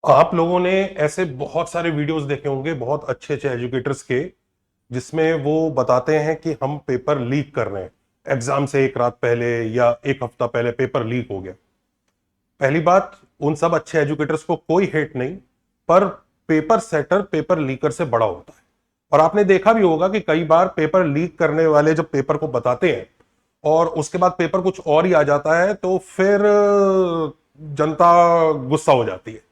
आप लोगों ने ऐसे बहुत सारे वीडियोस देखे होंगे बहुत अच्छे अच्छे एजुकेटर्स के, जिसमें वो बताते हैं कि हम पेपर लीक कर रहे हैं। एग्जाम से एक रात पहले या एक हफ्ता पहले पेपर लीक हो गया। पहली बात, उन सब अच्छे एजुकेटर्स को कोई हेट नहीं, पर पेपर सेटर पेपर लीकर से बड़ा होता है। और आपने देखा भी होगा कि कई बार पेपर लीक करने वाले जब पेपर को बताते हैं और उसके बाद पेपर कुछ और ही आ जाता है, तो फिर जनता गुस्सा हो जाती है।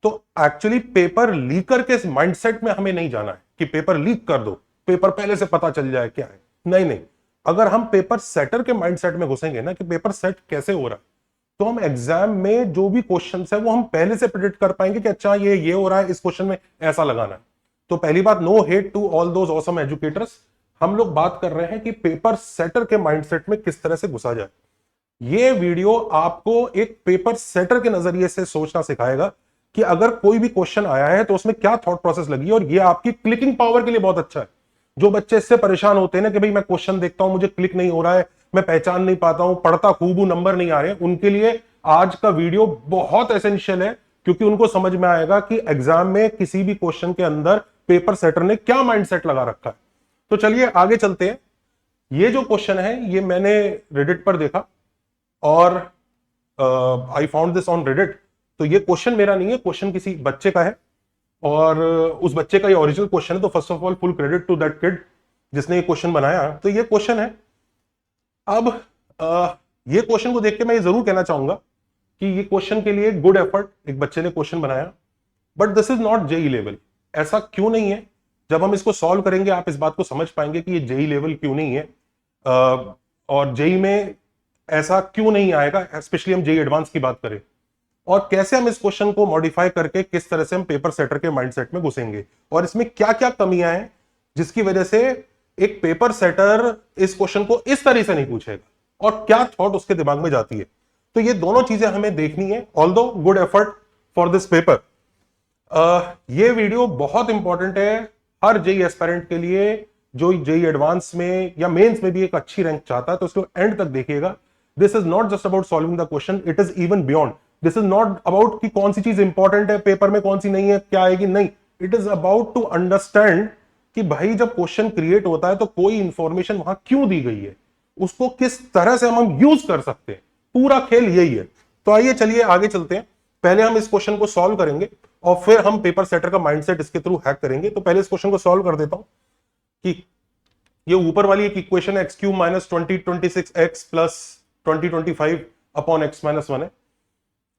तो एक्चुअली पेपर लीकर के माइंडसेट में हमें नहीं जाना है कि पेपर लीक कर दो, पेपर पहले से पता चल जाए क्या है। नहीं नहीं, अगर हम पेपर सेटर के माइंडसेट में घुसेंगे ना कि पेपर सेट कैसे हो रहा है, तो हम एग्जाम में जो भी क्वेश्चन है वो हम पहले से प्रिडिक्ट कर पाएंगे कि अच्छा ये हो रहा है, इस क्वेश्चन में ऐसा लगाना है। तो पहली बात, no hate to all those awesome educators. हम लोग बात कर रहे हैं कि पेपर सेटर के माइंडसेट में किस तरह से घुसा जाए। ये वीडियो आपको एक पेपर सेटर के नजरिए से सोचना सिखाएगा कि अगर कोई भी क्वेश्चन आया है तो उसमें क्या थॉट प्रोसेस लगी है। और ये आपकी क्लिकिंग पावर के लिए बहुत अच्छा है। जो बच्चे इससे परेशान होते हैं ना कि भाई मैं क्वेश्चन देखता हूं, मुझे क्लिक नहीं हो रहा है, मैं पहचान नहीं पाता हूं, पढ़ता खूब हूं, नंबर नहीं आ रहे, उनके लिए आज का वीडियो बहुत एसेंशियल है। क्योंकि उनको समझ में आएगा कि एग्जाम में किसी भी क्वेश्चन के अंदर पेपर सेटर ने क्या माइंडसेट लगा रखा है। तो चलिए आगे चलते हैं। ये जो क्वेश्चन है ये मैंने रेडिट पर देखा और I found this on Reddit. तो ये क्वेश्चन मेरा नहीं है, क्वेश्चन किसी बच्चे का है और उस बच्चे का ये ओरिजिनल क्वेश्चन है। तो first of all full credit to that kid जिसने ये क्वेश्चन बनाया। तो ये क्वेश्चन है। अब ये क्वेश्चन को देख के मैं ये जरूर कहना चाहूंगा कि ये क्वेश्चन के लिए गुड एफर्ट, एक बच्चे ने क्वेश्चन बनाया, but this is not JEE level. ऐसा क्यों नहीं है? जब हम इसको सॉल्व करेंगे आप इस बात को समझ पाएंगे कि ये जेई लेवल क्यों नहीं है। और जेई में ऐसा क्यों नहीं आएगा, स्पेशली हम जेई एडवांस की बात करें, और कैसे हम इस क्वेश्चन को मॉडिफाई करके किस तरह से हम पेपर सेटर के माइंडसेट में घुसेंगे, और इसमें क्या क्या कमियां हैं जिसकी वजह से एक पेपर सेटर इस क्वेश्चन को इस तरह से नहीं पूछेगा और क्या थॉट उसके दिमाग में जाती है। तो ये दोनों चीजें हमें देखनी है। Although good effort for this paper. ये वीडियो बहुत इंपॉर्टेंट है हर जेई एस्पिरेंट के लिए जो जेई एडवांस में या मेंस में भी एक अच्छी रैंक चाहता है। तो उसको एंड तक देखिएगा। This is not just about solving the question, it is even beyond. This is not about कि कौन सी चीज इंपॉर्टेंट है पेपर में, कौन सी नहीं है, क्या आएगी, नहीं। It is about to understand कि भाई जब क्वेश्चन क्रिएट होता है तो कोई इंफॉर्मेशन वहां क्यों दी गई है, उसको किस तरह से हम यूज कर सकते हैं। पूरा खेल यही है। तो आइए चलिए आगे चलते हैं। पहले हम इस क्वेश्चन को सॉल्व करेंगे और फिर हम पेपर सेटर का माइंडसेट इसके थ्रू हैक करेंगे। तो पहले इस क्वेश्चन को सॉल्व कर देता हूं कि ये ऊपर वाली एक इक्वेशन है, x cube minus 2026 x plus 2025 upon x minus 1 है।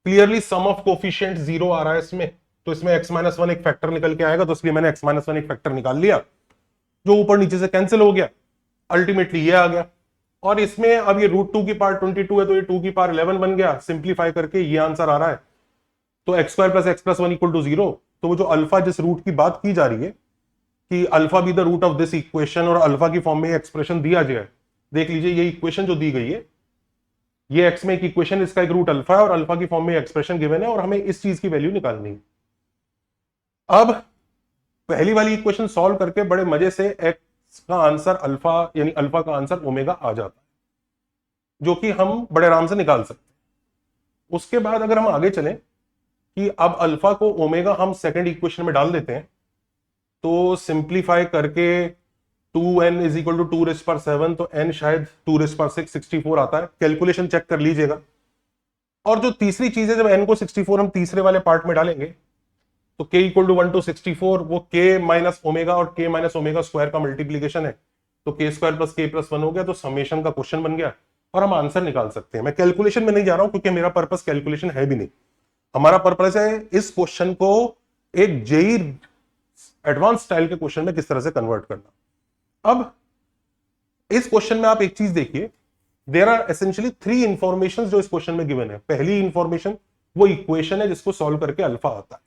क्लियरली सम ऑफ कोफिशिएंट 0 आ रहा है इसमें, तो इसमें एक्स माइनस 1 एक फैक्टर निकल के आएगा, तो इसलिए मैंने एक्स माइनस 1 एक फैक्टर निकाल लिया जो ऊपर नीचे से कैंसिल हो गया। अल्टीमेटली ये आ गया। और इसमें अब ये √2 की पावर 22 है तो ये 2 की पावर 11 बन गया। सिंप्लीफाई करके ये आंसर आ रहा है। तो x square plus x plus 1 equal to 0। तो वो जो अल्फा जिस रूट की बात की जा रही है कि alpha be the root of this equation और अल्फा की फॉर्म में एक्सप्रेशन दिया जाए, देख लीजिए ये इक्वेशन जो दी गई है, ये एक्स में एक इक्वेशन, इसका एक रूट अल्फा है और अल्फा की फॉर्म में एक्सप्रेशन गिवन है और हमें इस चीज की वैल्यू निकालनी है। अब पहली वाली इक्वेशन सॉल्व करके बड़े मजे से एक्स का आंसर अल्फा यानी अल्फा का आंसर ओमेगा आ जाता है, जो कि हम बड़े आराम से निकाल सकते हैं। उसके बाद अगर हम आगे चलें कि अब अल्फा को ओमेगा हम सेकंड इक्वेशन में डाल देते हैं, तो सिंप्लीफाई करके 2n is equal to 2 raise power 7, तो n शायद 2 रेज़ पावर 6 64 आता है। कैलकुलेशन चेक कर लीजिएगा। और जो तीसरी चीज है, जब n को 64 हम तीसरे वाले पार्ट में डालेंगे तो k इक्वल टू 1 टू 64 वो k माइनस ओमेगा और k माइनस ओमेगा स्क्वायर का मल्टीप्लीकेशन है। तो k square plus k plus 1 हो गया, तो समेशन का क्वेश्चन बन गया और हम आंसर निकाल सकते हैं। मैं कैलकुलेशन में नहीं जा रहा हूं क्योंकि मेरा पर्पस कैलकुलेशन है भी नहीं। हमारा पर्पस है इस क्वेश्चन को एक जेई एडवांस स्टाइल के क्वेश्चन में किस तरह से कन्वर्ट करना। अब इस क्वेश्चन में आप एक चीज देखिए, देयर आर एसेंशियली 3 इंफॉर्मेशन जो इस क्वेश्चन में गिवन है। पहली इंफॉर्मेशन वो इक्वेशन है जिसको सॉल्व करके अल्फा आता है।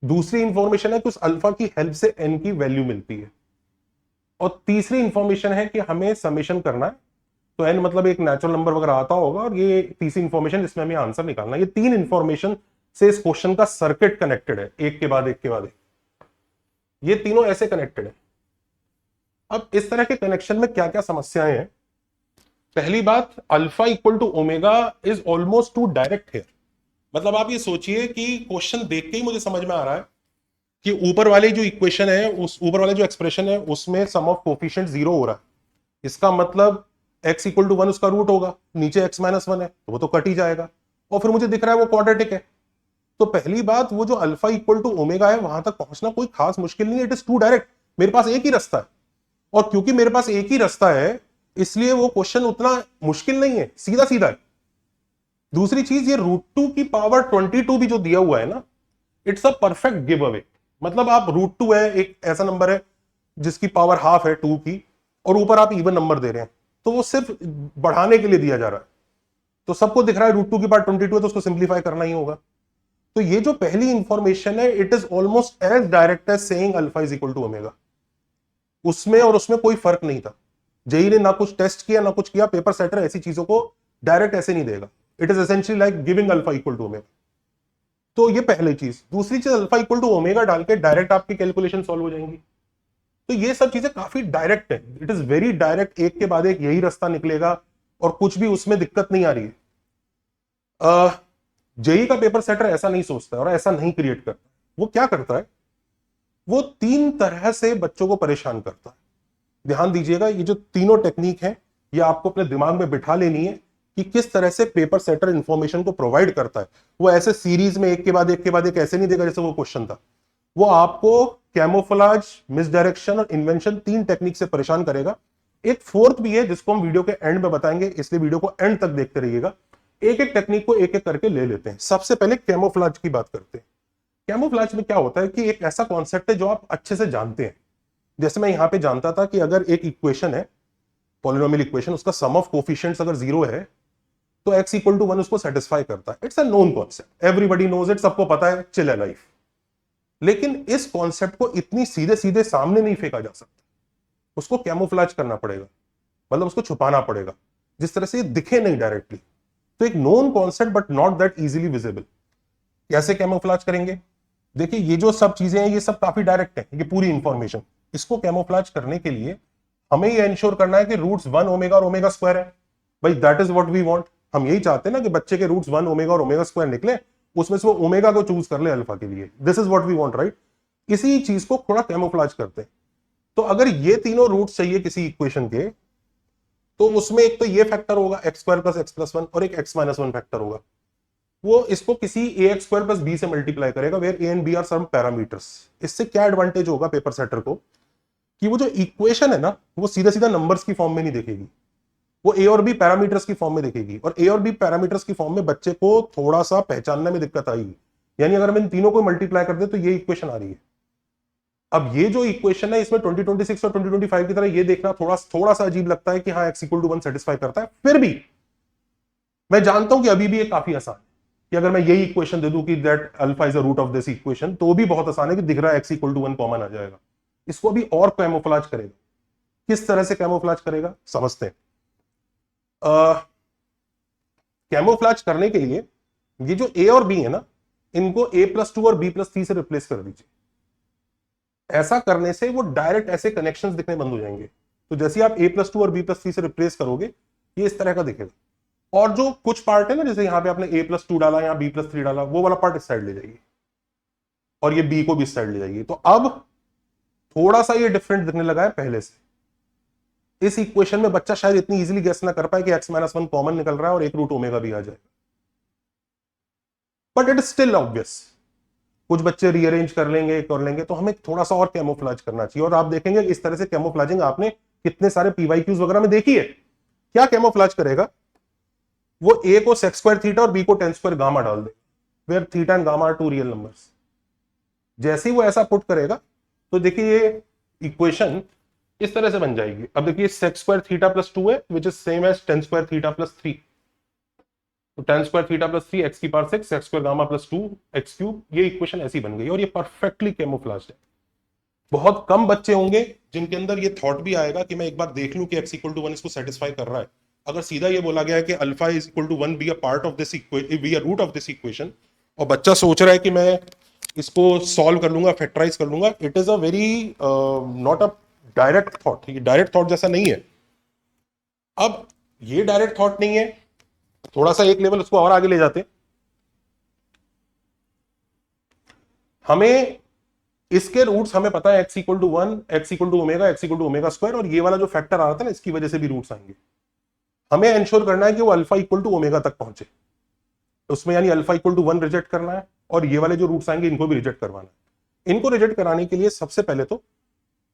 दूसरी इंफॉर्मेशन है कि उस अल्फा की हेल्प से एन की वैल्यू मिलती है। और तीसरी इंफॉर्मेशन है कि हमें समेशन करना है, तो एन मतलब एक नेचुरल नंबर वगैरह आता होगा, और ये तीसरी इंफॉर्मेशन जिसमें हमें आंसर निकालना है। ये 3 इंफॉर्मेशन से इस क्वेश्चन का सर्किट कनेक्टेड है, एक के बाद एक के बाद एक। ये तीनों ऐसे कनेक्टेड है। अब इस तरह के कनेक्शन में क्या क्या समस्याएं हैं। पहली बात, alpha equal to omega is almost too direct है। मतलब आप ये सोचिए कि क्वेश्चन देख के ही मुझे समझ में आ रहा है कि ऊपर वाली जो इक्वेशन है, उस ऊपर वाले जो एक्सप्रेशन है उसमें सम ऑफ कोफिशिएंट 0 हो रहा है। इसका मतलब x इक्वल टू 1 उसका रूट होगा, नीचे x माइनस 1 है तो वो तो कट ही जाएगा, और फिर मुझे दिख रहा है वो क्वाड्रेटिक है। तो पहली बात, वो जो अल्फा इक्वल टू ओमेगा है वहां तक पहुंचना कोई खास मुश्किल नहीं है, इट इज टू डायरेक्ट। मेरे पास एक ही रास्ता है, और क्योंकि मेरे पास एक ही रास्ता है इसलिए वो क्वेश्चन उतना मुश्किल नहीं है, सीधा सीधा है। दूसरी चीज, ये √2 की पावर 22 भी जो दिया हुआ है ना, it's a perfect give away. मतलब आप √2 है, एक ऐसा नंबर है जिसकी पावर हाफ है 2 की, और ऊपर आप इवन नंबर दे रहे हैं, तो वो सिर्फ बढ़ाने के लिए दिया जा रहा है। तो सबको दिख रहा है √2 की पावर 22 है तो उसको सिंप्लीफाई करना ही होगा। तो ये जो पहली इंफॉर्मेशन है, it is almost as direct as saying alpha is equal to omega. उसमें और उसमें कोई फर्क नहीं था। जेई ने ना कुछ टेस्ट किया ना कुछ किया, पेपर सेटर ऐसी चीजों को डायरेक्ट ऐसे नहीं देगा। It is essentially like giving alpha equal to omega. तो ये पहली चीज। दूसरी चीज, अल्फा इक्वल टू ओमेगा डाल के डायरेक्ट आपकी कैलकुलेशन सॉल्व हो जाएंगी। तो ये सब चीजें काफी डायरेक्ट है, इट इज वेरी डायरेक्ट, एक के बाद एक यही रास्ता निकलेगा और कुछ भी उसमें दिक्कत नहीं आ रही है। जेई का पेपर सेटर ऐसा नहीं सोचता और ऐसा नहीं क्रिएट करता। वो क्या करता है, वो 3 तरह से बच्चों को परेशान करता है। ध्यान दीजिएगा, ये जो तीनों टेक्निक है ये आपको अपने दिमाग में बिठा लेनी है कि किस तरह से पेपर सेटर इंफॉर्मेशन को प्रोवाइड करता है। वो ऐसे सीरीज में एक के बाद एक के बाद एक ऐसे नहीं देगा जैसे वो क्वेश्चन था। वो आपको कैमोफ्लेज, मिसडायरेक्शन और इन्वेंशन 3 टेक्निक से परेशान करेगा। एक फोर्थ भी है जिसको हम वीडियो के एंड में बताएंगे, इसलिए वीडियो को एंड तक देखते रहिएगा। एक एक टेक्निक को एक एक करके ले लेते हैं। सबसे पहले कैमोफ्लेज की बात करते हैं। कैमोफ्लेज में क्या होता है कि एक ऐसा कॉन्सेप्ट है जो आप अच्छे से जानते हैं। जैसे मैं यहां पे जानता था कि अगर एक इक्वेशन है, पॉलिनोमियल इक्वेशन, उसका सम ऑफ कोफिशिएंट्स अगर 0 है तो x इक्वल टू 1 उसको सेटिस्फाई करता है। It's a known concept, everybody knows it, सबको पता है, चिल है लाइफ। लेकिन इस कॉन्सेप्ट को इतनी सीधे सीधे सामने नहीं फेंका जा सकता, उसको कैमोफ्लेज करना पड़ेगा, मतलब उसको छुपाना पड़ेगा जिस तरह से दिखे नहीं डायरेक्टली। तो एक known concept but not that easily visible. कैसे कैमोफ्लेज करेंगे? देखिए, ये जो सब चीजें हैं ये सब काफी डायरेक्ट है, ये पूरी इंफॉर्मेशन। इसको कैमोफ्लेज करने के लिए हमें ये इंश्योर करना है कि रूट्स 1 ओमेगा और ओमेगा स्क्वायर है। भाई that is what we want. हम यही चाहते हैं ना कि बच्चे के रूट्स 1 ओमेगा और ओमेगा स्क्वायर निकले, उसमें से वो ओमेगा को चूज कर ले अल्फा के लिए। This is what we want, right? इसी चीज को थोड़ा कैमोफ्लेज करते हैं। तो अगर ये तीनों रूट्स चाहिए किसी इक्वेशन के, तो उसमें एक तो ये फैक्टर होगा x square plus x plus 1 और एक एक्स माइनस 1 फैक्टर होगा। वो इसको किसी A x square plus B से मल्टीप्लाई करेगा, where A and B are some parameters. इससे क्या एडवांटेज होगा पेपर सेटर को कि वो जो इक्वेशन है ना, वो सीधा सीधा नंबर्स की फॉर्म में नहीं देखेगी, वो ए और बी पैरामीटर्स की फॉर्म में देखेगी। और ए और बी पैरामीटर्स की फॉर्म में बच्चे को थोड़ा सा पहचानने में दिक्कत आएगी। यानी अगर हम इन तीनों को मल्टीप्लाई कर दे तो ये इक्वेशन आ रही है। अब ये जो इक्वेशन है इसमें 2026 और 2025 की तरह ये देखना थोड़ा सा अजीब लगता है कि हाँ x इक्वल टू 1 सेटिस्फाई करता है। फिर भी मैं जानता हूं कि अभी भी ये काफी आसान है कि अगर मैं यही इक्वेशन दे दूं कि that alpha is a root of this equation, तो भी बहुत आसान है कि दिख रहा है x इक्वल टू 1 कॉमन आ जाएगा। इसको अभी और कैमोफ्लेज करेगा। किस तरह से कैमोफ्लेज करेगा समझते हैं। कैमोफ्लेज करने के लिए ये जो a और b है ना, इनको a+2 और b+3 से रिप्लेस कर दीजिए। ऐसा करने से वो डायरेक्ट ऐसे कनेक्शंस दिखने बंद हो जाएंगे। तो जैसे आप a+2 और b+3 से रिप्लेस करोगे, ये इस तरह का दिखेगा। और जो कुछ पार्ट है ना, जैसे यहां पे आपने a+2 डाला, यहां b+3 डाला, वो वाला पार्ट इस साइड ले जाइए और ये b को भी इस साइड ले जाइए। तो अब थोड़ा सा ये डिफरेंट दिखने लगा है पहले से। इस इक्वेशन में बच्चा शायद इतनी इजीली गेस ना कर पाए कि x-1 कॉमन निकल रहा है और एक रूट ओमेगा भी आ जाएगा, but it is still obvious. कुछ बच्चे रीअरेंज कर लेंगे, तो हमें थोड़ा सा और कैमोफ्लेज करना चाहिए। और आप देखेंगे इस तरह से कैमोफ्लेजिंग आपने कितने सारे पीवाईक्यूज वगैरह में देखी है। क्या कैमोफ्लेज करेगा, वो ए को सेक्स स्क्वायर थीटा और बी को टेन स्क्वायर गामा डाल दे, where theta and gamma are two real numbers. जैसे ही वो ऐसा पुट करेगा तो देखिए ये इक्वेशन इस तरह से बन जाएगी। अब देखिए सेक्स स्क्वायर थीटा प्लस 2 है, which is same as tan square theta plus 3। तो tan square theta plus 3 x की power 6 x square gamma plus 2 x cube. ये इक्वेशन ऐसी बन गई और ये परफेक्टली कैमोफ्लेज्ड है। बहुत कम बच्चे होंगे जिनके अंदर ये थॉट भी आएगा कि मैं एक बार देख लूं कि x इक्वल टू 1 इसको सेटिस्फाई कर रहा है। अगर सीधा ये बोला गया है कि alpha is equal to 1 be a part of this equation, be a root of this equation, और बच्चा सोच रहा है कि मैं इसको सॉल्व कर लूंगा, फैक्टराइज कर लूंगा, it is a very not a direct thought. ये डायरेक्ट थॉट जैसा नहीं है। अब ये डायरेक्ट थॉट नहीं है, थोड़ा सा एक लेवल उसको और आगे ले जाते। हमें इसके रूट्स हमें पता है x equal to 1, x equal to omega, x equal to omega square, और ये वाला जो फैक्टर आ रहा था ना इसकी वजह से भी रूट्स आएंगे। हमें इंश्योर करना है कि वो अल्फा इक्वल टू ओमेगा तक पहुंचे, उसमें यानी अल्फा इक्वल टू 1 रिजेक्ट करना है, और ये वाले जो रूट्स आएंगे इनको भी रिजेक्ट करवाना है। इनको रिजेक्ट कराने के लिए सबसे पहले तो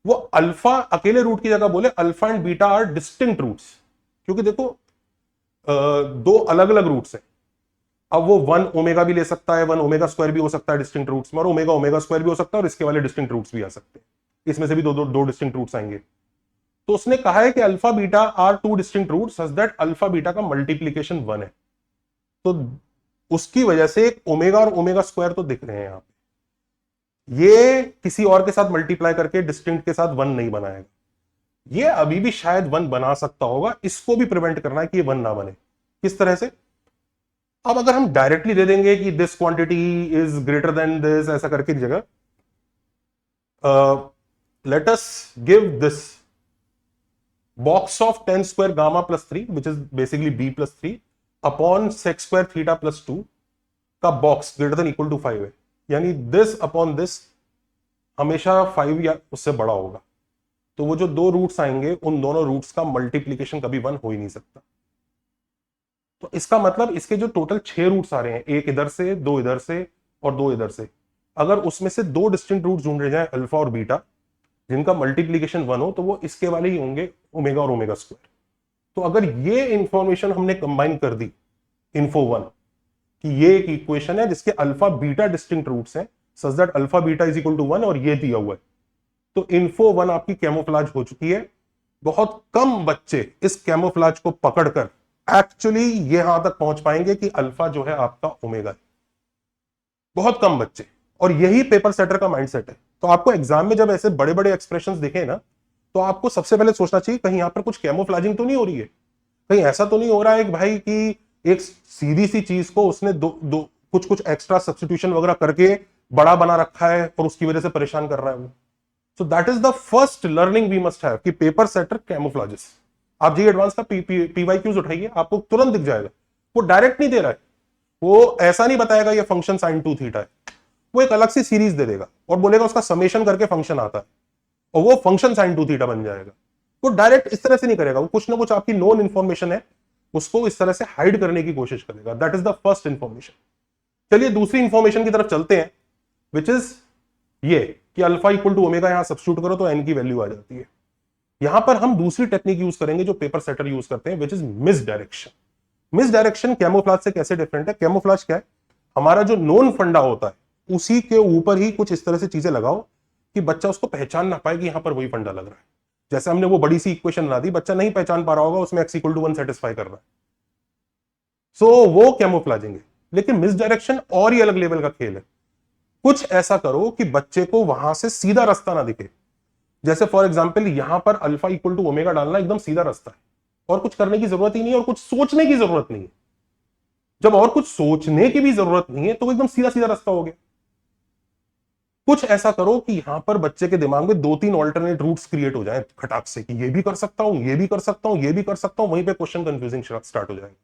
वो अल्फा अकेले रूट की जगह बोले alpha and beta are distinct roots, क्योंकि देखो दो अलग अलग रूट्स हैं। अब वो 1 ओमेगा भी ले सकता है, 1 ओमेगा स्क्वायर भी हो सकता है डिस्टिंक्ट रूट्स में, और ओमेगा ओमेगा स्क्वायर भी हो सकता है, और इसके वाले डिस्टिंक्ट रूट्स भी आ सकते हैं, इसमें से भी दो डिस्टिंक्ट रूट्स आएंगे। तो उसने कहा है कि alpha beta are two distinct roots such that alpha beta का मल्टीप्लीकेशन 1 है। तो उसकी वजह से ओमेगा और ओमेगा स्क्वायर तो दिख रहे हैं यहां पे, ये किसी और के साथ मल्टीप्लाई करके डिस्टिंक्ट के साथ 1 नहीं बनाएगा। ये अभी भी शायद 1 बना सकता होगा, इसको भी प्रिवेंट करना है कि ये 1 ना बने। किस तरह से? अब अगर हम डायरेक्टली दे देंगे कि this quantity is greater than this, ऐसा करके जगह let us give this box of 10 square gamma plus 3 which is basically b plus 3 upon sec square theta plus 2 का box greater than equal to 5 है, यानी this upon this हमेशा 5 या उससे बड़ा होगा। तो वो जो दो रूट्स आएंगे उन दोनों रूट्स का मल्टीप्लीकेशन कभी 1 हो ही नहीं सकता। तो इसका मतलब इसके जो टोटल 6 रूट्स आ रहे हैं, एक इधर से, दो इधर से और दो इधर से, अगर उसमें से दो डिस्टिंक्ट रूट्स ढूंढे जाए अल्फा और बीटा जिनका मल्टीप्लीकेशन 1 हो, तो वो इसके वाले ही होंगे ओमेगा और ओमेगा स्क्वायर। तो अगर ये इंफॉर्मेशन हमने कंबाइन कर दी इन्फो 1 कि ये एक इक्वेशन है जिसके अल्फा बीटा डिस्टिंक्ट रूट्स हैं such that alpha beta is equal to 1 और ये दिया हुआ है, तो इन्फो 1 आपकी कैमोफ्लेज हो चुकी है। बहुत कम बच्चे इस कैमोफ्लेज को पकड़कर एक्चुअली यहां तक पहुंच पाएंगे कि अल्फा जो है आपका ओमेगा है, बहुत कम बच्चे। और यही पेपर सेटर का माइंडसेट है। तो आपको एग्जाम में जब ऐसे बड़े बड़े एक्सप्रेशंस दिखे ना, तो आपको सबसे पहले सोचना चाहिए कहीं यहां पर कुछ कैमोफ्लेजिंग तो नहीं हो रही है, कहीं ऐसा तो नहीं हो रहा है कि भाई कि एक सीधी सी चीज को उसने दो कुछ कुछ एक्स्ट्रा सब्स्टिट्यूशन वगैरह करके बड़ा बना रखा है और उसकी वजह से परेशान कर रहा है वो। So that is the first learning we must have कि पेपर सेटर कैमोफ्लेजेस। आप जी एडवांस का पीवाईक्यूज उठाइए, आपको तुरंत दिख जाएगा। वो डायरेक्ट नहीं दे रहा है, वो ऐसा नहीं बताएगा ये फंक्शन साइन 2 थीटा है, वो एक अलग सी सीरीज दे देगा और बोलेगा उसका समेशन करके फंक्शन आता है और वो फंक्शन साइन 2 थीटा बन जाएगा। वो डायरेक्ट इस तरह से नहीं करेगा, वो कुछ ना कुछ आपकी नोन इंफॉर्मेशन है उसको इस तरह से हाइड करने की कोशिश करेगा। That is the first information. चलिए दूसरी इंफॉर्मेशन की तरफ चलते हैं, विच इज ये कि अल्फा इक्वल टू ओमेगा यहां सब्स्टिट्यूट करो तो एन की वैल्यू आ जाती है। यहां पर हम दूसरी टेक्निक यूज करेंगे जो पेपर सेटर यूज करते हैं, which is miss direction. Miss direction camouflage से कैसे डिफरेंट है? कैमोफ्लेज क्या है? हमारा जो नोन फंडा होता है उसी के ऊपर ही कुछ इस तरह से चीजें लगाओ कि बच्चा उसको पहचान ना पाए कि यहां पर वही फंडा लग रहा है। जैसे हमने वो बड़ी सी इक्वेशन बना दी, बच्चा नहीं पहचान पा रहा होगा उसमें x इक्वल टू 1 सेटिस्फाई कर रहा है, सो वो कैमोफ्लेजिंग है। लेकिन मिस डायरेक्शन और ही अलग लेवल का खेल है। कुछ ऐसा करो कि बच्चे को वहां से सीधा रास्ता ना दिखे। जैसे फॉर एग्जाम्पल यहां पर अल्फा इक्वल टू ओमेगा डालना एकदम सीधा रास्ता है और कुछ करने की जरूरत ही नहीं है और कुछ सोचने की जरूरत नहीं है। जब और कुछ सोचने की भी जरूरत नहीं है तो वो एकदम सीधा सीधा रास्ता हो गया। कुछ ऐसा करो कि यहां पर बच्चे के दिमाग में 2-3 ऑल्टरनेट रूट्स क्रिएट हो जाए खटाक से कि ये भी कर सकता हूं, ये भी कर सकता हूं, ये भी कर सकता हूं, वहीं पे क्वेश्चन कंफ्यूजिंग स्टार्ट हो जाएगा।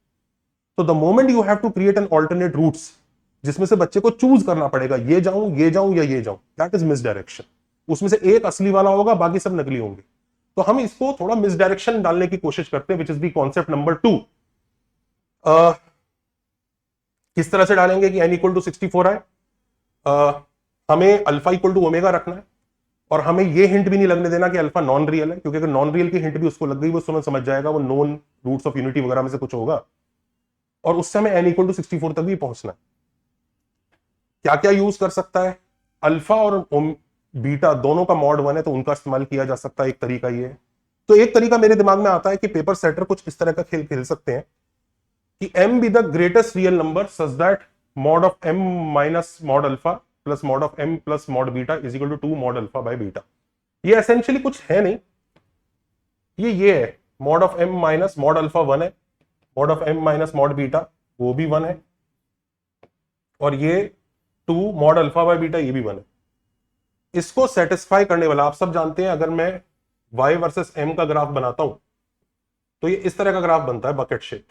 तो the moment you have to create an alternate routes जिसमें से बच्चे को चूज करना पड़ेगा ये जाऊं या ये जाऊं, दैट इज मिस डायरेक्शन। उसमें से एक असली वाला होगा, बाकी सब नकली होंगे। तो हम इसको थोड़ा मिस डायरेक्शन डालने की कोशिश करते हैं, which is the concept number 2। किस तरह से डालेंगे कि n इक्वल टू 64 है, हमें अल्फा इक्वल टू ओमेगा रखना है और हमें ये हिंट भी नहीं लगने देना कि अल्फा नॉन रियल है, क्योंकि अगर नॉन रियल की हिंट भी उसको लग गई वो समझ जाएगा वो नॉन रूट्स ऑफ यूनिटी वगैरह में से कुछ होगा, और उससे हमें n इक्वल टू 64 तक भी पहुंचना है। क्या क्या यूज कर सकता है? अल्फा और बीटा दोनों का मॉड 1 है तो उनका इस्तेमाल किया जा सकता है। एक तरीका ये है। तो एक तरीका मेरे दिमाग में आता है कि पेपर सेटर कुछ इस तरह का खेल खेल सकते हैं कि m be the greatest real number such that mod of m minus mod alpha plus mod of m plus mod beta is equal to 2 mod alpha by beta. ये एसेंशियली कुछ है नहीं, ये है mod of m minus mod alpha 1 है, mod of m minus mod beta वो भी 1 है, और ये 2 मॉड अल्फा बाय बीटा ये भी 1 है। इसको सेटिस्फाई करने वाला आप सब जानते हैं, अगर मैं y वर्सेस m का ग्राफ बनाता हूं तो ये इस तरह का ग्राफ बनता है बकेट शेप,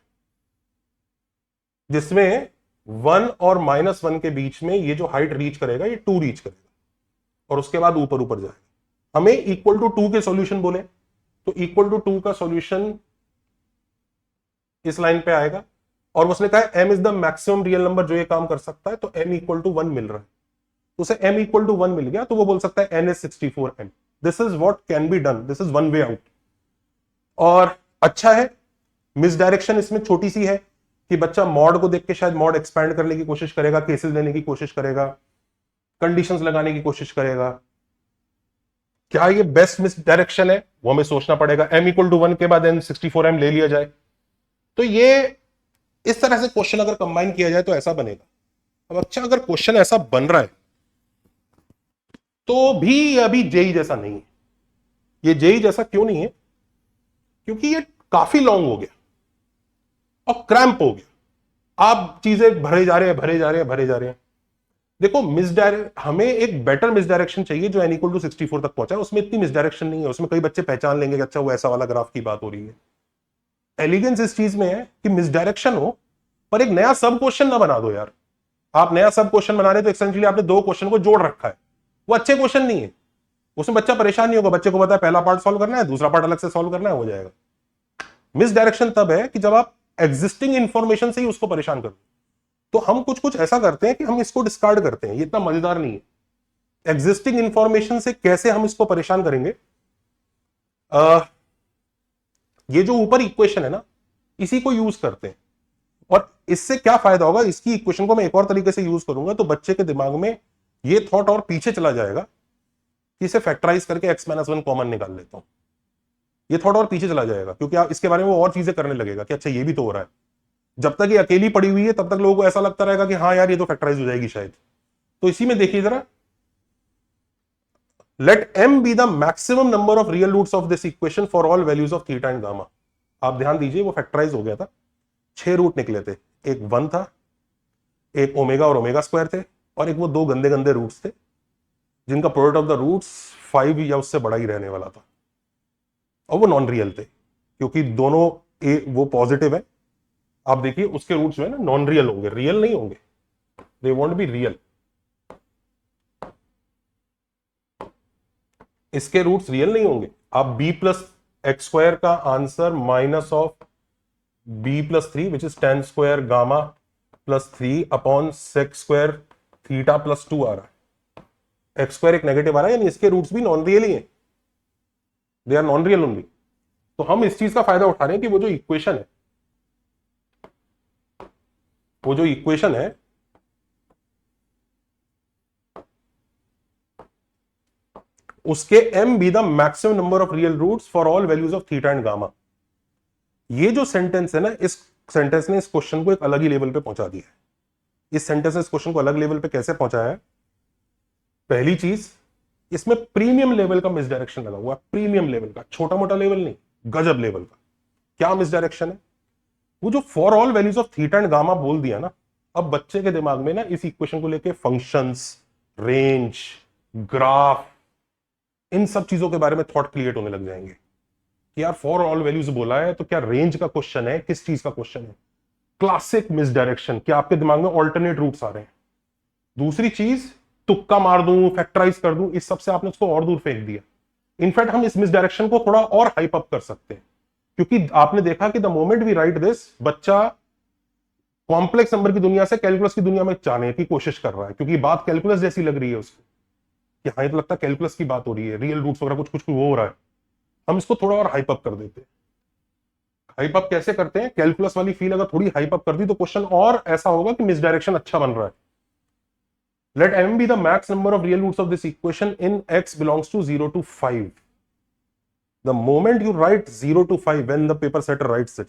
जिसमें 1 और -1 के बीच में ये जो हाइट रीच करेगा ये 2 रीच करेगा और उसके बाद ऊपर ऊपर जाएगा। हमें इक्वल टू 2 के सॉल्यूशन बोले तो इक्वल टू 2 का सॉल्यूशन इस लाइन पे आएगा और उसने कहा m is the maximum real number जो ये काम कर सकता है, तो m इक्वल टू 1 मिल रहा है, तो उसे m इक्वल टू 1 मिल गया, तो वो बोल सकता है n is 64m। This is what can be done, this is one way out. और अच्छा है, मिस डायरेक्शन इसमें छोटी सी है कि बच्चा मॉड को देख के शायद मॉड एक्सपैंड करने की कोशिश करेगा, केसेस लेने की कोशिश करेगा, कंडीशंस लगाने की कोशिश करेगा। क्या ये बेस्ट मिस डायरेक्शन है, वो हमें सोचना पड़ेगा। m इक्वल टू 1 के बाद n 64m ले लिया जाए, तो ये इस तरह से क्वेश्चन अगर कंबाइन किया जाए तो ऐसा बनेगा। अब अच्छा, अगर क्वेश्चन ऐसा बन रहा है तो भी अभी जेई जैसा नहीं है। ये जेई जैसा क्यों नहीं है? क्योंकि ये काफी लॉन्ग हो गया और क्रैम्प हो गया। आप चीजें भरे जा रहे हैं, भरे जा रहे हैं, भरे जा रहे हैं। देखो, हमें एक बेटर मिस डायरेक्शन चाहिए जो n इक्वल टू 64 तक पहुंचा है। उसमें इतनी मिस डायरेक्शन नहीं है, उसमें कई बच्चे पहचान लेंगे कि अच्छा वो ऐसा वाला ग्राफ की बात हो रही है। एलिगेंस इस चीज में है कि मिस डायरेक्शन हो पर एक नया सब क्वेश्चन ना बना दो यार। आप नया सब क्वेश्चन बना रहे तो एसेंशियली आपने दो क्वेश्चन को जोड़ रखा है, वो अच्छे क्वेश्चन नहीं है। उसमें बच्चा परेशान नहीं होगा, बच्चे को पता है पहला पार्ट सॉल्व करना है, दूसरा पार्ट अलग से सॉल्व करना है, हो जाएगा। मिस डायरेक्शन तब है कि जब आप एग्जिस्टिंग इंफॉर्मेशन से ही उसको परेशान करो। तो हम कुछ कुछ ऐसा करते हैं कि हम इसको डिस्कार्ड करते हैं, ये इतना मजेदार नहीं है। एग्जिस्टिंग इंफॉर्मेशन से कैसे हम इसको परेशान करेंगे? ये जो ऊपर इक्वेशन है ना, इसी को यूज करते हैं। और इससे क्या फायदा होगा, इसकी इक्वेशन को मैं एक और तरीके से यूज करूंगा तो बच्चे के दिमाग में ये थॉट और पीछे चला जाएगा कि इसे फैक्टराइज करके x-1 कॉमन निकाल लेता हूं। ये थॉट और पीछे चला जाएगा क्योंकि आप इसके बारे में वो और चीजें करने लगेगा कि अच्छा ये भी तो हो रहा है। जब तक ये अकेली पड़ी हुई है तब तक लोगों को ऐसा लगता रहेगा कि हाँ यार ये तो फैक्टराइज हो जाएगी शायद। तो इसी में देखिए जरा, let m be the maximum number of real roots of this equation for all values of theta and gamma. आप ध्यान दीजिए, वो फैक्टराइज हो गया था, 6 रूट निकले थे। एक 1 था, एक ओमेगा और ओमेगा स्क्वायर थे, और एक वो दो गंदे गंदे रूट्स थे जिनका प्रोडक्ट ऑफ द रूट्स 5 या उससे बड़ा ही रहने वाला था, और वो नॉन रियल थे क्योंकि दोनों वो पॉजिटिव है। आप देखिए उसके रूट्स जो है ना नॉन रियल होंगे, रियल नहीं होंगे, दे वॉन्ट बी रियल। इसके रूट्स रियल नहीं होंगे। आप b प्लस एक्स स्क्वायर का answer minus of b plus 3 which is tan square gamma plus 3 upon sec square theta plus 2 आ रहा है। एक्स स्क्वायर एक नेगेटिव आ रहा है, यानी इसके रूट्स भी नॉन रियल ही है, they are non real only. तो हम इस चीज का फायदा उठा रहे हैं कि वो जो इक्वेशन है, वो जो इक्वेशन है उसके m be the maximum number of real roots for all values of theta and gamma. ये जो सेंटेंस है ना, इस सेंटेंस ने इस क्वेश्चन को एक अलग ही लेवल पे पहुंचा दिया है। इस सेंटेंस ने इस क्वेश्चन को अलग लेवल पे कैसे पहुंचाया है? पहली चीज, इसमें प्रीमियम लेवल का मिसडायरेक्शन लगा हुआ है। प्रीमियम लेवल का, छोटा मोटा लेवल नहीं, गजब लेवल का। क्या मिसडायरेक्शन है? वो जो for all values of theta and gamma बोल दिया ना, अब बच्चे के दिमाग में ना इस इक्वेशन को लेके फंक्शंस, रेंज, ग्राफ, इन सब चीजों के बारे में थॉट क्रिएट होने लग जाएंगे कि यार फॉर ऑल वैल्यूज बोला है तो क्या रेंज का क्वेश्चन है, किस चीज का क्वेश्चन है? क्लासिक मिसडायरेक्शन, क्या आपके दिमाग में ऑल्टरनेट रूट्स आ रहे हैं। दूसरी चीज, तुक्का मार दूं, फैक्टराइज कर दूं, इस सब से आपने उसको और दूर फेंक दिया। इनफैक्ट हम इस मिसडायरेक्शन को थोड़ा और हाइप अप कर सकते हैं क्योंकि आपने देखा कि the moment we write this, बच्चा कॉम्प्लेक्स नंबर की दुनिया से कैलकुलस की दुनिया में जाने की कोशिश कर रहा है क्योंकि बात कैलकुलस जैसी लग रही है उसको कि हाँ ये तो लगता है कैलकुलस की बात हो रही है, रियल रूट्स वगैरह कुछ कुछ वो हो रहा है। हम इसको थोड़ा और हाइप अप कर देते हैं। हाइप अप कैसे करते हैं? कैलकुलस वाली फील अगर थोड़ी हाइप अप कर दी तो क्वेश्चन और ऐसा होगा कि मिसडायरेक्शन अच्छा बन रहा है। Let m be the max number of real roots of this equation in x belongs to 0 to 5। The moment you write 0 to 5 when the paper setter writes it,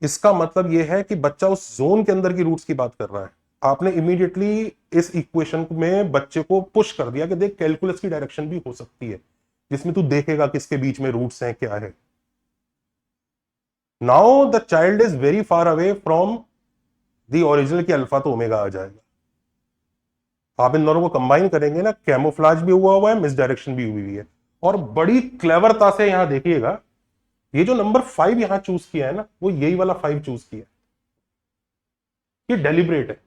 इसका मतलब यह है कि बच्चा उस जोन के अंदर की रूट्स की बात कर रहा है। आपने इमीडिएटली इस इक्वेशन में बच्चे को पुश कर दिया कि देख कैलकुलस की डायरेक्शन भी हो सकती है जिसमें तू देखेगा किसके बीच में रूट्स हैं, क्या है। Now the child is very far away from the original की अल्फा तो ओमेगा आ जाएगा। आप इन दोनों को कंबाइन करेंगे ना, कैमोफ्लाज भी हुआ है, मिसडायरेक्शन भी हुई है। और बड़ी क्लेवरता से यहां देखिएगा, ये जो नंबर 5 यहां चूज किया है ना, वो यही वाला 5 चूज किया ये डेलिब्रेट है,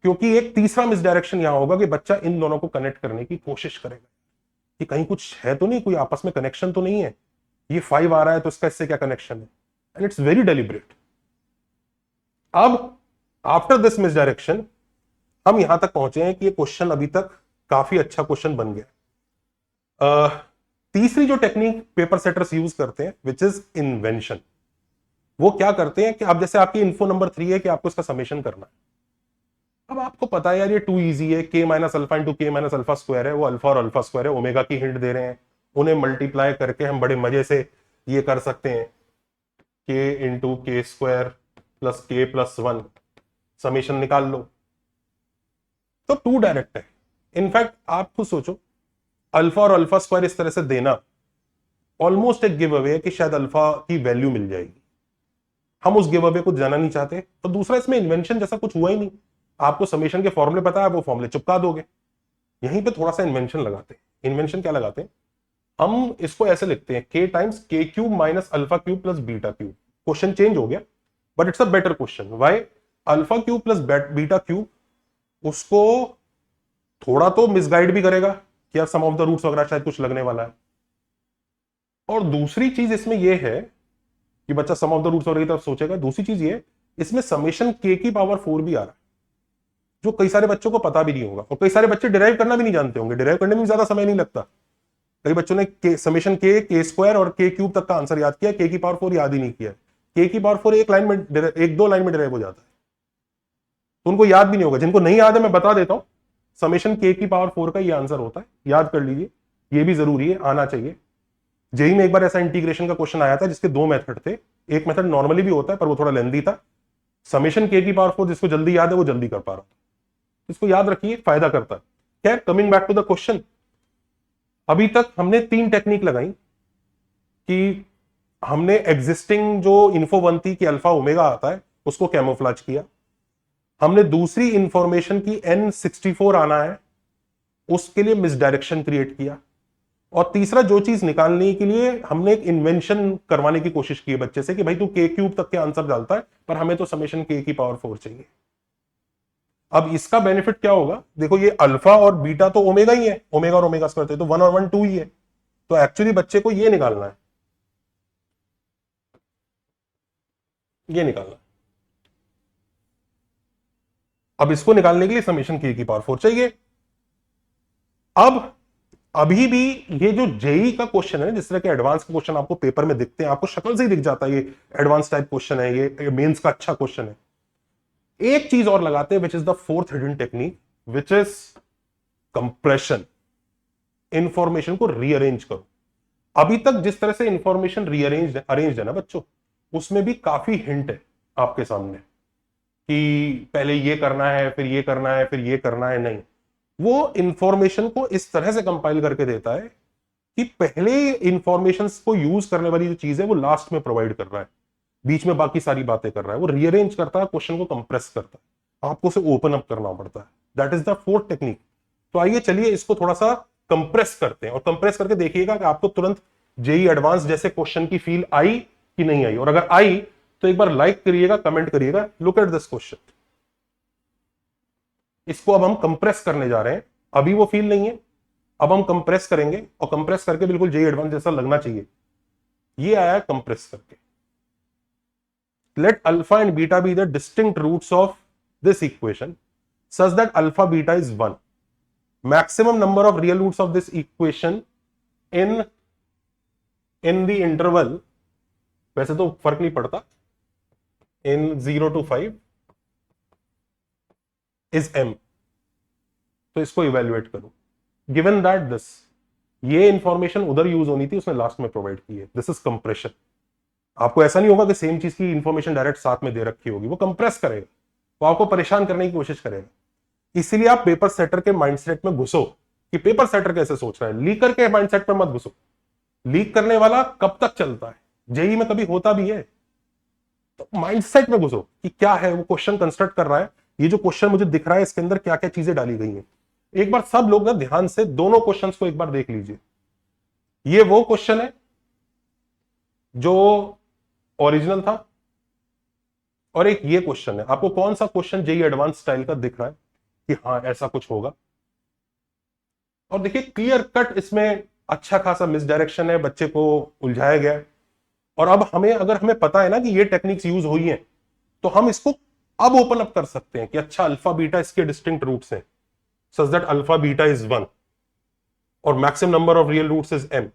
क्योंकि एक तीसरा मिसडायरेक्शन यहां होगा कि बच्चा इन दोनों को कनेक्ट करने की कोशिश करेगा कि कहीं कुछ है तो नहीं, कोई आपस में कनेक्शन तो नहीं है, ये 5 आ रहा है तो इसका इससे क्या कनेक्शन है, एंड इट्स वेरी डेलिब्रेट। अब आफ्टर दिस मिसडायरेक्शन हम यहां तक पहुंचे हैं कि ये क्वेश्चन अभी तक काफी अच्छा क्वेश्चन बन गया। तीसरी जो टेक्निक पेपर सेटर्स यूज करते हैं विच इज इन्वेंशन, वो क्या करते हैं कि अब जैसे आपकी इन्फो नंबर 3 है कि आपको इसका समेशन करना है। अब आपको पता है यार ये टू इजी है, के माइनस अल्फा इंटू के माइनस अल्फा स्क्वायर है, वो अल्फा और अल्फा स्क्वायर है, ओमेगा की हिंट दे रहे हैं, उन्हें मल्टीप्लाई करके हम बड़े मजे से ये कर सकते हैं के इंटू के स्क्वायर प्लस के प्लस 1, समेशन निकाल लो। तो टू डायरेक्ट है। इनफैक्ट आप खुद सोचो, अल्फा और अल्फा स्क्वायर इस तरह से देना ऑलमोस्ट एक गिव अवे है कि शायद अल्फा की वैल्यू मिल जाएगी। हम उस गिव अवे को जाना नहीं चाहते। तो दूसरा, इसमें इन्वेंशन जैसा कुछ हुआ ही नहीं, आपको समेशन के फॉर्मूले पता है, वो फॉर्मूले चिपका दोगे। यहीं पे थोड़ा सा इन्वेंशन लगाते हैं। इन्वेंशन क्या लगाते हैं, हम इसको ऐसे लिखते हैं के टाइम्स के cube minus alpha cube plus beta cube. Question change हो गया but it's a better question. Why? Alpha cube plus beta cube उसको थोड़ा तो मिसगाइड भी करेगा कि यार सम ऑफ द रूट्स वगैरह शायद कुछ लगने वाला है, और दूसरी चीज इसमें यह है कि बच्चा सम ऑफ द रूट्स वगैरह की तरफ सोचेगा। दूसरी चीज ये, इसमें समेशन के की पावर 4 भी आ रहा है, जो कई सारे बच्चों को पता भी नहीं होगा, और कई सारे बच्चे डिराइव करना भी नहीं जानते होंगे। डिराइव करने में ज्यादा समय नहीं लगता। कई बच्चों ने समेशन के स्क्वायर और के क्यूब तक का आंसर याद किया, के की पावर 4 याद ही नहीं किया। के की पावर 4 एक लाइन में, एक दो लाइन में डिराइव हो जाता है, तो उनको याद भी नहीं होगा। जिनको नहीं याद है मैं बता देता हूं, समेशन के की पावर 4 का ये आंसर होता है, याद कर लीजिए, ये भी जरूरी है, आना चाहिए। जेई में एक बार ऐसा इंटीग्रेशन का क्वेश्चन आया था जिसके दो मेथड थे। एक मेथड नॉर्मली भी होता है पर वो थोड़ा लेंथी था। समेशन के की पावर 4 जिसको जल्दी याद है वो जल्दी कर पा रहा था, इसको याद रखिए, फायदा करता है। खैर, coming back to the question, अभी तक हमने 3 टेक्निक लगाई कि हमने एग्जिस्टिंग जो इन्फो 1 थी कि अल्फा ओमेगा आता है उसको कैमोफ्लेज किया। हमने दूसरी इंफॉर्मेशन की N64 आना है उसके लिए मिसडायरेक्शन क्रिएट किया, और तीसरा जो चीज निकालने के लिए हमने एक इन्वेंशन करवाने की कोशिश की है बच्चे से कि भाई तू के क्यूब तक के आंसर डालता है पर हमें तो समेशन के की पावर 4 चाहिए। अब इसका बेनिफिट क्या होगा, देखो ये अल्फा और बीटा तो ओमेगा ही है, ओमेगा और ओमेगा स्क्वायर तो 1 और 1 2 ही है, तो एक्चुअली बच्चे को ये निकालना है, ये निकालना है। अब इसको निकालने के लिए समेशन के की पावर 4 चाहिए। अब अभी भी ये जो जेई का क्वेश्चन है, जिस तरह के एडवांस के क्वेश्चन आपको पेपर में दिखते हैं, आपको शक्ल से ही दिख जाता है ये एडवांस टाइप क्वेश्चन है, ये मेंस का अच्छा क्वेश्चन है। एक चीज और लगाते हैं which is the fourth hidden technique, which is compression. Information को रीअरेंज करो। अभी तक जिस तरह से इंफॉर्मेशन अरेंज है ना बच्चों, उसमें भी काफी हिंट है आपके सामने कि पहले ये करना है, फिर ये करना है, फिर ये करना है। नहीं, वो इंफॉर्मेशन को इस तरह से कंपाइल करके देता है कि पहले इंफॉर्मेशन को यूज करने वाली जो चीज है वो लास्ट में प्रोवाइड कर रहा है, बीच में बाकी सारी बातें कर रहा है। वो रीअरेंज करता है, क्वेश्चन को कंप्रेस करता है, आपको उसे ओपन अप करना पड़ता है। That is the fourth technique. तो आइए चलिए इसको थोड़ा सा कंप्रेस करते हैं, और कंप्रेस करके देखिएगा कि आपको तुरंत जेई एडवांस जैसे क्वेश्चन की फील आई कि नहीं आई, और अगर आई तो एक बार लाइक करिएगा, कमेंट करिएगा। Look at this question. इसको अब हम कंप्रेस करने जा रहे हैं, अभी वो फील नहीं है, अब हम कंप्रेस करेंगे, और कंप्रेस करके बिल्कुल जेई एडवांस जैसा लगना चाहिए। ये आया कंप्रेस करके। Let alpha and beta be the distinct roots of this equation such that alpha beta is 1. Maximum number of real roots of this equation in the interval, वैसे तो फर्क नहीं पड़ता, in 0 to 5 is m. तो इसको evaluate करो। Given that this, ये information उधर यूज होनी थी, उसने लास्ट में प्रोवाइड की है। This is compression. आपको ऐसा नहीं होगा कि सेम चीज की इंफॉर्मेशन डायरेक्ट साथ में दे रखी होगी, वो कंप्रेस करेगा, वो आपको परेशान करने की कोशिश करेगा। इसीलिए आप पेपर सेटर के माइंडसेट में घुसो कि पेपर सेटर कैसे सोच रहा है, लीकर के माइंडसेट पर मत घुसो। लीक करने वाला कब तक चलता है, जेई में कभी होता भी है, तो माइंडसेट में घुसो कि क्या है वो क्वेश्चन कंस्ट्रक्ट कर रहा है, ये जो क्वेश्चन मुझे दिख रहा है इसके अंदर क्या क्या चीजें डाली गई हैं। एक बार सब लोग ना ध्यान से दोनों क्वेश्चंस को एक बार देख लीजिए। ये वो क्वेश्चन है जो ओरिजिनल था, और एक ये क्वेश्चन है, आपको कौन सा क्वेश्चन जेई एडवांस स्टाइल का दिख रहा है कि हाँ ऐसा कुछ होगा? और देखिए क्लियर कट इसमें अच्छा खासा मिस डायरेक्शन है, बच्चे को उलझाया गया है। और अब अगर हमें पता है ना कि ये टेक्निक्स यूज हुई हैं, तो हम इसको अब ओपन अप कर सकते हैं कि अच्छा अल्फा बीटा इसके डिस्टिंक्ट रूट्स हैं, such that alpha beta is 1 और maximum number of real roots is m,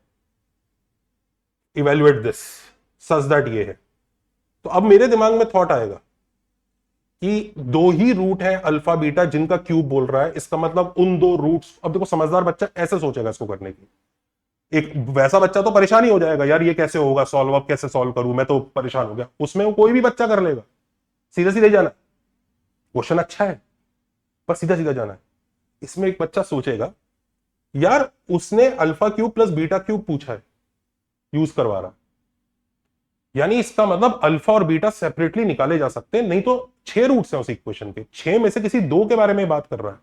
evaluate this such that ये है। तो अब मेरे दिमाग में थॉट आएगा कि दो ही रूट है अल्फा बीटा जिनका क्यूब बोल रहा है, इसका मतलब उन दो रूट्स। अब देखो समझदार बच्चा ऐसे सोचेगा इसको करने की, एक वैसा बच्चा तो परेशान ही हो जाएगा, यार ये कैसे होगा सॉल्व, अब कैसे सॉल्व करूं, मैं तो परेशान हो गया। उसमें वो कोई भी बच्चा कर लेगा, सीधा सीधा जाना, क्वेश्चन अच्छा है पर सीधा सीधा जाना है। इसमें एक बच्चा सोचेगा यार उसने alpha cube plus beta cube पूछा है, यूज करवा रहा, यानी इसका मतलब अल्फा और बीटा सेपरेटली निकाले जा सकते हैं, नहीं तो 6 रूट्स हैं उस इक्वेशन के, 6 में से किसी 2 के बारे में बात कर रहा है,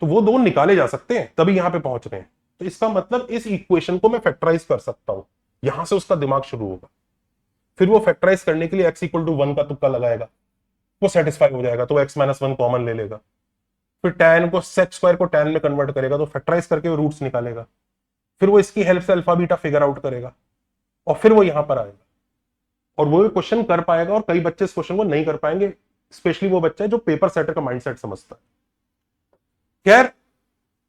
तो वो 2 निकाले जा सकते हैं, तभी यहां पे पहुंच रहे हैं। तो इसका मतलब इस इक्वेशन को मैं फैक्टराइज कर सकता हूं, यहां से उसका दिमाग शुरू होगा। फिर वो फैक्टराइज करने के लिए x = 1 का तुक्का लगाएगा, वो सेटिस्फाई हो जाएगा तो वो x - 1 कॉमन ले लेगा। फिर tan को sec स्क्वायर को tan में कन्वर्ट करेगा, तो फैक्टराइज करके वो रूट्स निकालेगा। फिर वो इसकी हेल्प से अल्फा बीटा फिगर आउट करेगा और फिर वो यहां पर आएगा और वो क्वेश्चन कर पाएगा। और कई बच्चे इस क्वेश्चन को नहीं कर पाएंगे, स्पेशली वो बच्चा है जो पेपर सेटर का माइंडसेट समझता है। खैर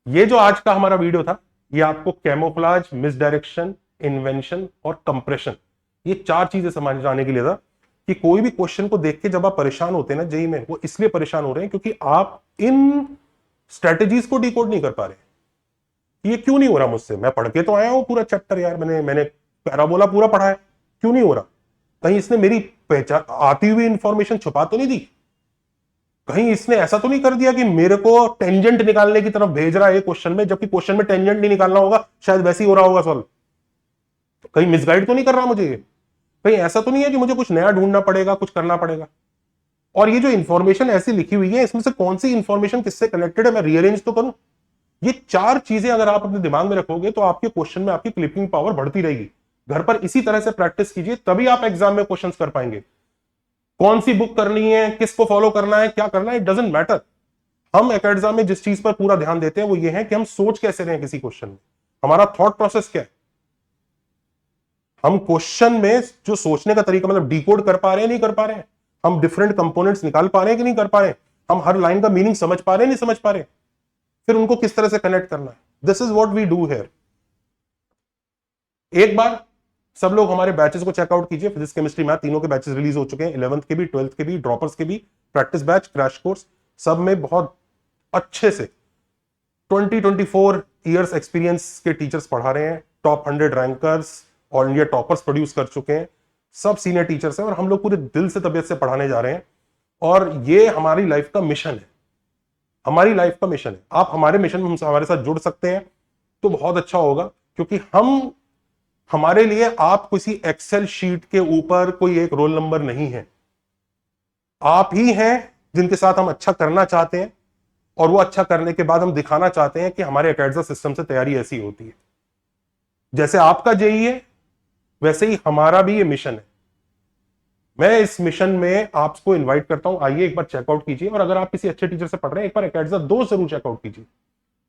ये जो आज का हमारा वीडियो था, ये आपको कैमोफ्लेज, मिस डायरेक्शन, इन्वेंशन और कंप्रेशन, ये 4 चीजें समझाने के लिए था कि कोई भी क्वेश्चन को देख के जब आप परेशान होते हैं ना जेई में, वो इसलिए परेशान हो रहे हैं क्योंकि आप इन स्ट्रेटेजीज को डिकोड नहीं कर पा रहे। ये क्यों नहीं हो रहा मुझसे, मैं पढ़ के तो आया हूं पूरा चैप्टर यार, मैंने पैराबोला पूरा पढ़ा है, क्यों नहीं हो रहा? कहीं इसने मेरी पहचान आती हुई इंफॉर्मेशन छुपा तो नहीं दी? कहीं इसने ऐसा तो नहीं कर दिया कि मेरे को टेंजेंट निकालने की तरफ भेज रहा है क्वेश्चन में, जबकि क्वेश्चन में टेंजेंट नहीं निकालना होगा, शायद वैसे ही हो रहा होगा सॉल्व? कहीं मिसगाइड तो नहीं कर रहा मुझे ये? कहीं ऐसा तो नहीं है कि मुझे कुछ नया ढूंढना पड़ेगा, कुछ करना पड़ेगा? और ये जो इंफॉर्मेशन ऐसी लिखी हुई है, इसमें से कौन सी इंफॉर्मेशन किससे कनेक्टेड है, मैं रीअरेंज तो करूं। ये 4 चीजें अगर आप अपने दिमाग में रखोगे तो आपके क्वेश्चन में आपकी क्लिपिंग पावर बढ़ती रहेगी। घर पर इसी तरह से प्रैक्टिस कीजिए, तभी आप एग्जाम में क्वेश्चंस कर पाएंगे। कौन सी बुक करनी है, किसको फॉलो करना है, क्या करना है, इट डजंट मैटर। हम एकेडजा में जिस चीज पर पूरा ध्यान देते हैं वो ये है कि हम सोच कैसे रहे हैं किसी क्वेश्चन में, हमारा थॉट प्रोसेस क्या है, हम क्वेश्चन में जो सोचने का तरीका मतलब डिकोड कर पा रहे हैं नहीं कर पा रहे हैं, हम डिफरेंट कंपोनेंट्स निकाल पा रहे हैं कि नहीं कर पा रहे हैं, हम हर लाइन का मीनिंग समझ पा रहे हैं नहीं समझ पा रहे हैं, फिर उनको किस तरह से कनेक्ट करना है। This is what we do here. एक बार सब लोग हमारे बैचेस को चेकआउट कीजिए, फिजिक्स केमिस्ट्री मैथ तीनों के बैचेस रिलीज हो चुके हैं, 11th के भी, 12th के भी, ड्रॉपर्स के भी, प्रैक्टिस बैच, क्रैश कोर्स, सब में बहुत अच्छे से 20-24 ईयर्स एक्सपीरियंस के टीचर्स पढ़ा रहे हैं, top 100 rankers, all India toppers produce कर चुके हैं, सब सीनियर टीचर्स हैं और हम लोग पूरे दिल से तबियत से पढ़ाने जा रहे हैं। और ये हमारी लाइफ का मिशन है, हमारी लाइफ का मिशन है। आप हमारे मिशन में हमारे साथ जुड़ सकते हैं तो बहुत अच्छा होगा, क्योंकि हमारे लिए आप किसी एक्सेल शीट के ऊपर कोई एक रोल नंबर नहीं है, आप ही हैं जिनके साथ हम अच्छा करना चाहते हैं और वो अच्छा करने के बाद हम दिखाना चाहते हैं कि हमारे एकेडजा सिस्टम से तैयारी ऐसी होती है। जैसे आपका जेई है वैसे ही हमारा भी ये मिशन है। मैं इस मिशन में आपको इनवाइट करता हूं, आइए एक बार चेकआउट कीजिए। और अगर आप किसी अच्छे टीचर से पढ़ रहे हैं, एक बार एकेडजा 2 जरूर चेकआउट कीजिए,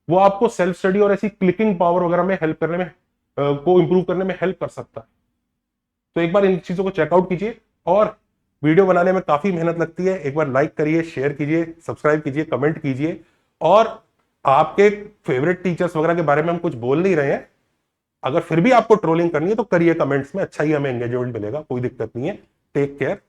वो आपको सेल्फ स्टडी और ऐसी क्लिकिंग पावर वगैरह में हेल्प करने में को इंप्रूव करने में हेल्प कर सकता है। तो एक बार इन चीजों को चेकआउट कीजिए। और वीडियो बनाने में काफी मेहनत लगती है, एक बार लाइक करिए, शेयर कीजिए, सब्सक्राइब कीजिए, कमेंट कीजिए। और आपके फेवरेट टीचर्स वगैरह के बारे में हम कुछ बोल नहीं रहे हैं, अगर फिर भी आपको ट्रोलिंग करनी है तो करिए कमेंट्स में, अच्छा ही हमें एंगेजमेंट मिलेगा, कोई दिक्कत नहीं है। Take care.